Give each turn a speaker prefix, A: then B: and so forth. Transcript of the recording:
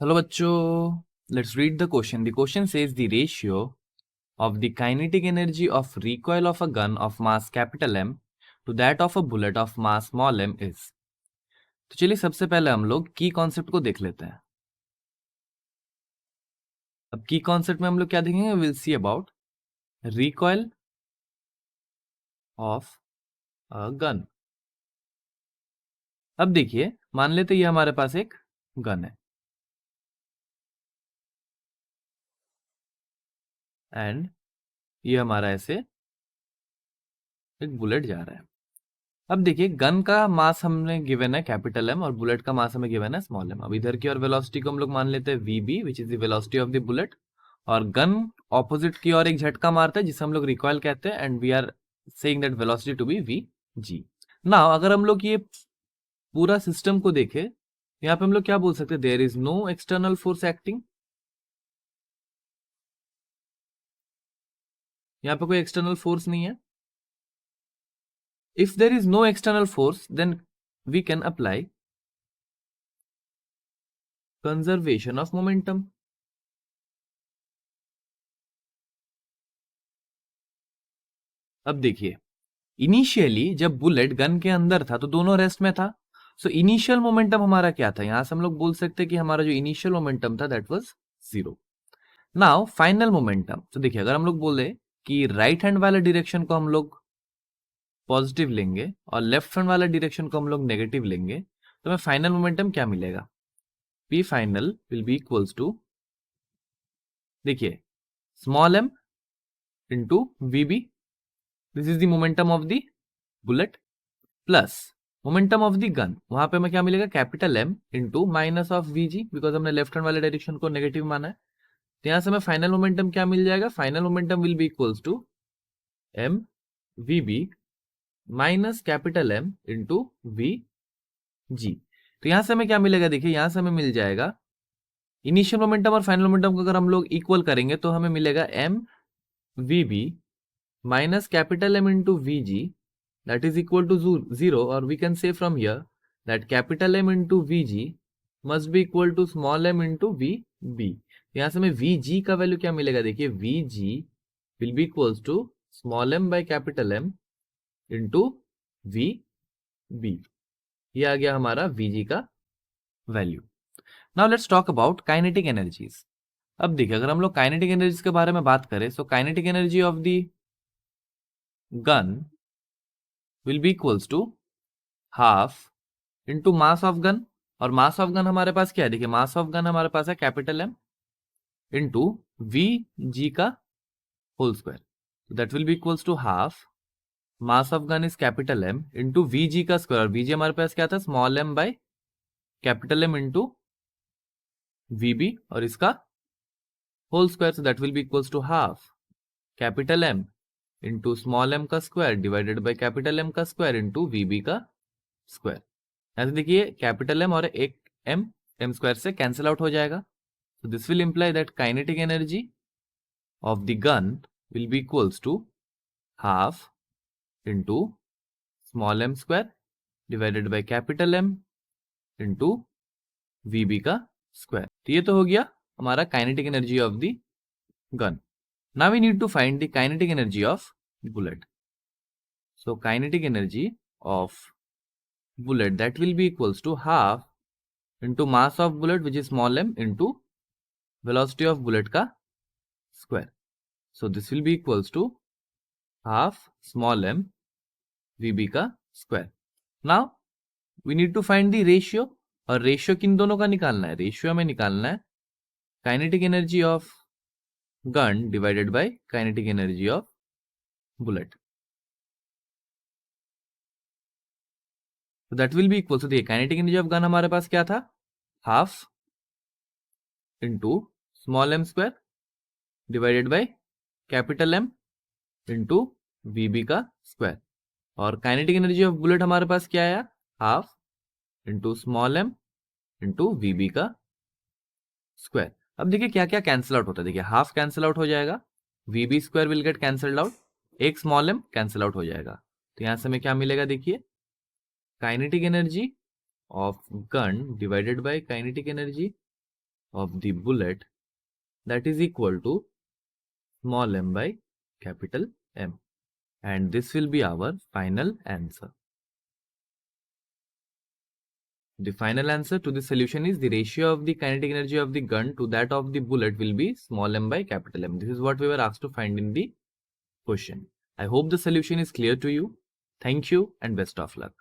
A: Hello bachcho, let's read the question. The question says the ratio of the kinetic energy of recoil of a gun of mass capital M to that of a bullet of mass small m is. तो चलिए सबसे पहले हम लोग की concept को देख लेते हैं. अब की कॉन्सेप्ट में हम लोग क्या देखेंगे? Will see about recoil of a gun. अब देखिए, मान लेते ये हमारे पास एक गन है एंड ये हमारा ऐसे एक बुलेट जा रहा है. अब देखिए, गन का मास हमने गिवन है कैपिटल एम और बुलेट का मास हमें गिवन है स्मॉल एम. अब इधर की और वेलोसिटी को हम लोग मान लेते हैं v b, which is the velocity of the bullet, और गन ऑपोजिट की ओर एक झटका मारता है जिसे हम लोग रिकॉइल कहते हैं and we are saying that velocity to be v g. Now अगर हम लोग ये पूरा सिस्टम को देखें, यहाँ पे हम लोग क्या बोल सकते हैं? There is no external force acting. यहाँ पे कोई एक्सटर्नल फोर्स नहीं है. If there is no external force, then we can apply conservation of momentum. अब देखिए, इनिशियली जब बुलेट गन के अंदर था तो दोनों रेस्ट में था. सो इनिशियल मोमेंटम हमारा क्या था? यहां से हम लोग बोल सकते हैं कि हमारा जो इनिशियल मोमेंटम था that was 0. Now final momentum. तो देखिए, अगर हम लोग बोले कि राइट हैंड वाले डायरेक्शन को हम लोग पॉजिटिव लेंगे और लेफ्ट हैंड वाला डायरेक्शन को हम लोग नेगेटिव लेंगे, तो हमें फाइनल मोमेंटम क्या मिलेगा? P final will be equals to, देखिए, small m into v b, this is the momentum of the bullet, plus momentum of the gun. वहां पे हमें क्या मिलेगा? Capital M into minus of v g, because हमने left hand वाले direction को negative माना है. तो यहां से हमें फाइनल मोमेंटम क्या मिल जाएगा? Final momentum will be equals to m v b minus capital M into v g. तो यहां से हमें क्या मिलेगा? देखिए, यहां से हमें मिल जाएगा इनिशियल मोमेंटम और फाइनल मोमेंटम को अगर हम लोग इक्वल करेंगे तो हमें मिलेगा m v b minus capital M into Vg, that is equal to 0, or we can say from here that capital M into Vg must be equal to small m into Vb. यहाँ से हमें Vg का value क्या मिलेगा? देखिए, Vg will be equals to small m by capital M into Vb. ये आ गया हमारा Vg का value. Now let's talk about kinetic energies. अब देखिए, अगर हम लोग काइनेटिक एनर्जीज के बारे में बात करें, so kinetic energy of the gun will be equals to half into mass of gun. और मास ऑफ गन हमारे पास क्या है? देखिए, मास ऑफ गन हमारे पास है capital M into v g का whole square. That will be equals to half mass of gun is capital M into v g का स्क्वायर. और वी जी हमारे पास क्या था? Small m by capital M into v b और इसका whole square. So that will be equals to half capital M into small m का square divided by capital M का स्क्वायर इंटू वी बी का square. ऐसे देखिए, capital M और एक M M square से कैंसिल आउट हो जाएगा. So this will imply that kinetic energy of the gun will be equals to half into small m square divided by capital M into VB का square. तो ये तो हो गया हमारा kinetic energy of the gun. Now we need to find the kinetic energy of bullet. So kinetic energy of bullet, that will be equals to half into mass of bullet, which is small m, into velocity of bullet का square. So this will be equals to half small m VB का square. Now we need to find the ratio, और ratio किन दोनों का निकालना है? Ratio हमें निकालना है kinetic energy of gun divided by kinetic energy of bullet. तो that will be equal to, देखिए, काइनेटिक एनर्जी ऑफ गन हमारे पास क्या था? Half into small m square divided by capital M into v b का स्क्वायर. और kinetic energy of bullet हमारे पास क्या आया? Half into small m into v b का स्क्वायर. अब देखिए क्या क्या कैंसिल आउट होता है. देखिए, हाफ कैंसिल आउट हो जाएगा, v b square will get cancelled out, एक स्मॉल एम कैंसिल आउट हो जाएगा. तो यहां से हमें क्या मिलेगा? देखिए, kinetic energy of gun divided by kinetic energy of the bullet, that is equal to small m by capital M. And this will be our final answer. The final answer to the solution is the ratio of the kinetic energy of the gun to that of the bullet will be small m by capital M. This is what we were asked to find in the question. I hope the solution is clear to you. Thank you and best of luck.